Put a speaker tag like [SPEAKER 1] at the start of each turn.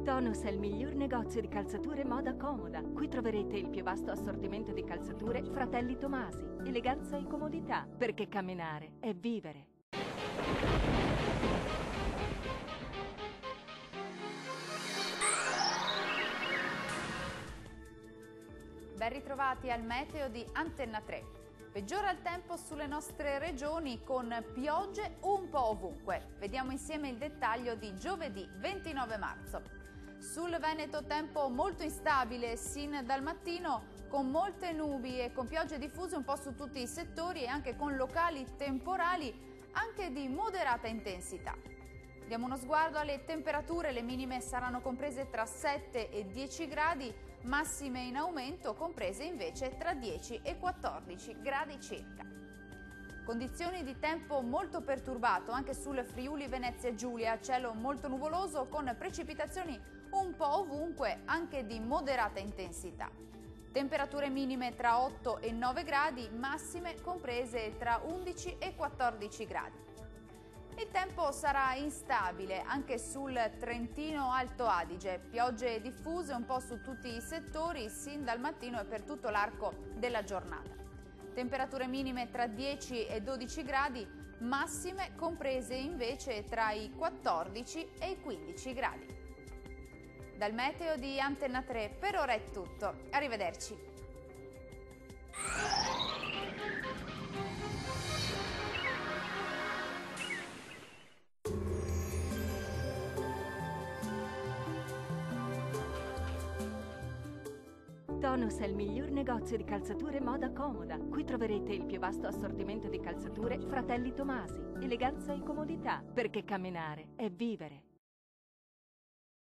[SPEAKER 1] Tonus è il miglior negozio di calzature moda comoda. Qui troverete il più vasto assortimento di calzature Fratelli Tomasi. Eleganza e comodità, perché camminare è vivere.
[SPEAKER 2] Ben ritrovati al meteo di Antenna 3. Peggiora il tempo sulle nostre regioni con piogge un po' ovunque. Vediamo insieme il dettaglio di giovedì 29 marzo. Sul Veneto tempo molto instabile sin dal mattino, con molte nubi e con piogge diffuse un po' su tutti i settori e anche con locali temporali anche di moderata intensità. Diamo uno sguardo alle temperature, le minime saranno comprese tra 7 e 10 gradi, massime in aumento comprese invece tra 10 e 14 gradi circa. Condizioni di tempo molto perturbato anche sul Friuli Venezia Giulia, cielo molto nuvoloso con precipitazioni un po' ovunque anche di moderata intensità. Temperature minime tra 8 e 9 gradi, massime comprese tra 11 e 14 gradi. Il tempo sarà instabile anche sul Trentino Alto Adige, piogge diffuse un po' su tutti i settori sin dal mattino e per tutto l'arco della giornata. Temperature minime tra 10 e 12 gradi, massime comprese invece tra i 14 e i 15 gradi. Dal meteo di Antenna 3 per ora è tutto, arrivederci.
[SPEAKER 1] Tonus è il miglior negozio di calzature moda comoda. Qui troverete il più vasto assortimento di calzature Fratelli Tomasi. Eleganza e comodità, perché camminare è vivere.